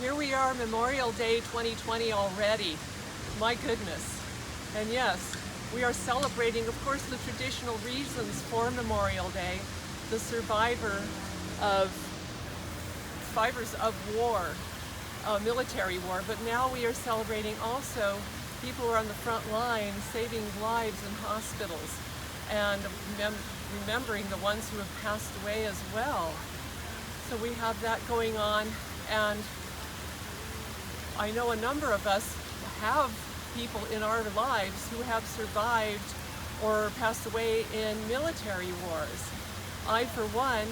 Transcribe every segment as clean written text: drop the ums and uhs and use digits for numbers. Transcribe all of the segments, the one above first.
Here we are, Memorial Day 2020 already. My goodness. And yes, we are celebrating, of course, the traditional reasons for Memorial Day, the survivors of war, military war, but now we are celebrating also people who are on the front line saving lives in hospitals and remembering the ones who have passed away as well. So we have that going on, and I know a number of us have people in our lives who have survived or passed away in military wars. I, for one,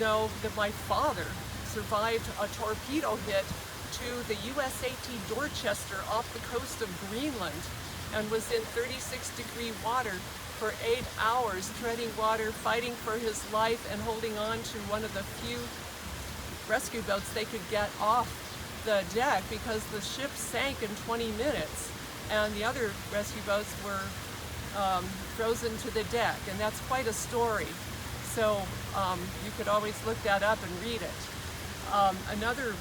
know that my father survived a torpedo hit to the USAT Dorchester off the coast of Greenland and was in 36-degree water for 8 hours, treading water, fighting for his life, and holding on to one of the few rescue boats they could get off the deck because the ship sank in 20 minutes and the other rescue boats were frozen to the deck, and that's quite a story. So you could always look that up and read it. Another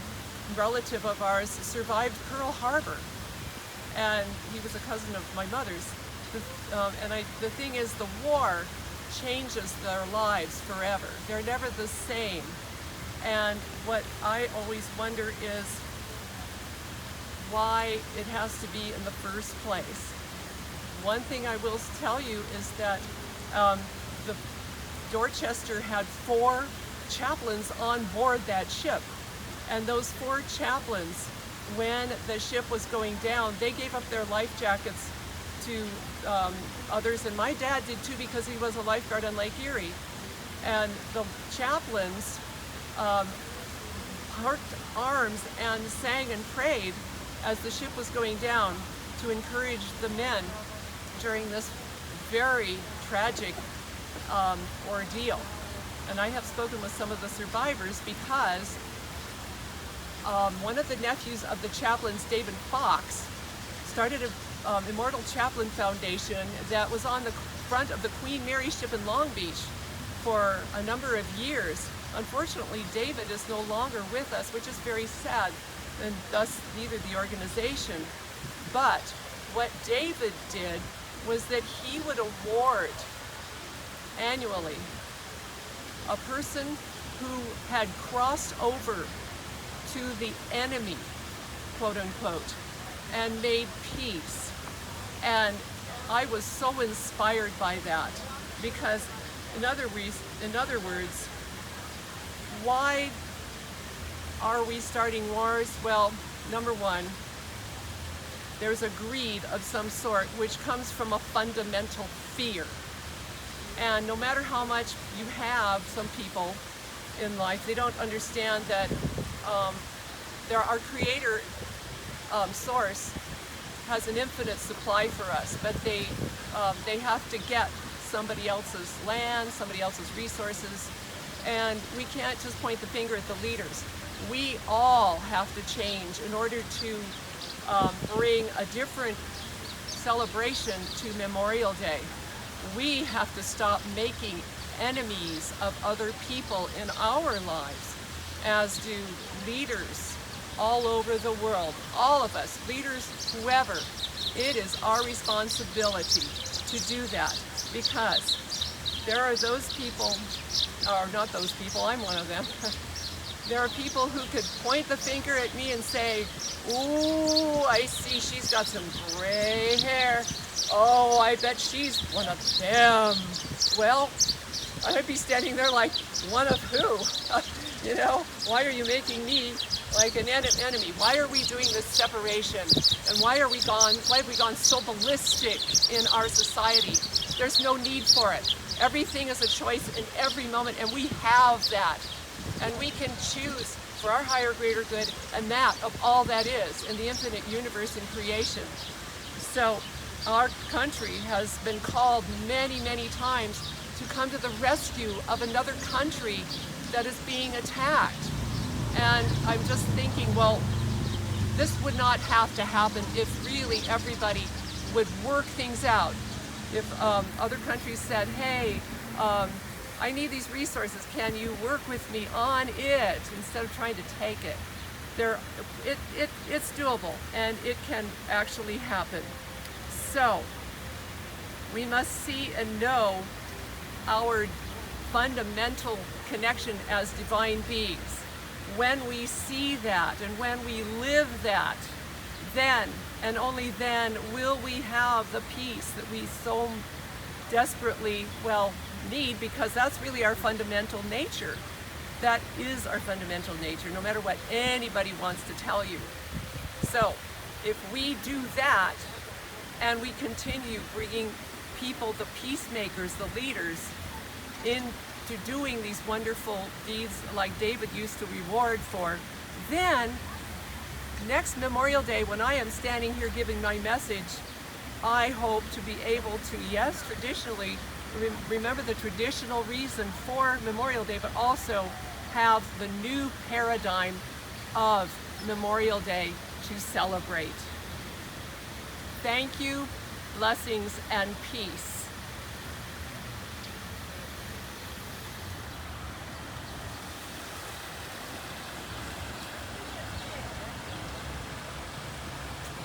relative of ours survived Pearl Harbor, and he was a cousin of my mother's. The thing is, the war changes their lives forever. They're never the same. And what I always wonder is why it has to be in the first place. One thing I will tell you is that the Dorchester had 4 chaplains on board that ship. And those 4 chaplains, when the ship was going down, they gave up their life jackets to others, and my dad did too because he was a lifeguard on Lake Erie. And the chaplains parked arms and sang and prayed as the ship was going down to encourage the men during this very tragic ordeal. And I have spoken with some of the survivors because one of the nephews of the chaplains, David Fox, started a Immortal Chaplain Foundation that was on the front of the Queen Mary ship in Long Beach for a number of years. Unfortunately, David is no longer with us, which is very sad, and thus neither the organization. But what David did was that he would award annually a person who had crossed over to the enemy, quote unquote, and made peace. And I was so inspired by that because, in other words, why are we starting wars? Well, number one, there's a greed of some sort which comes from a fundamental fear. And no matter how much you have, some people in life, they don't understand that our creator source has an infinite supply for us, but they have to get somebody else's land, somebody else's resources, and we can't just point the finger at the leaders. We all have to change in order to bring a different celebration to Memorial Day. We have to stop making enemies of other people in our lives, as do leaders all over the world. All of us, leaders, whoever, it is our responsibility to do that, because there are those people, or not those people, I'm one of them. There are people who could point the finger at me and say, ooh, I see she's got some gray hair. Oh, I bet she's one of them. Well, I would be standing there like, one of who? You know, why are you making me like an enemy? Why are we doing this separation? And why have we gone so ballistic in our society? There's no need for it. Everything is a choice in every moment, and we have that. And we can choose for our higher, greater good, and that of all that is in the infinite universe and creation. So our country has been called many, many times to come to the rescue of another country that is being attacked. And I'm just thinking, well, this would not have to happen if really everybody would work things out. If other countries said, hey, I need these resources, can you work with me on it, instead of trying to take it? It's doable, and it can actually happen. So we must see and know our fundamental connection as divine beings. When we see that and when we live that, then and only then will we have the peace that we so desperately, need, because that's really our fundamental nature. That is our fundamental nature, no matter what anybody wants to tell you. So if we do that, and we continue bringing people, the peacemakers, the leaders, into doing these wonderful deeds like David used to reward for, then next Memorial Day, when I am standing here giving my message, I hope to be able to, yes, traditionally, remember the traditional reason for Memorial Day, but also have the new paradigm of Memorial Day to celebrate. Thank you, blessings, and peace.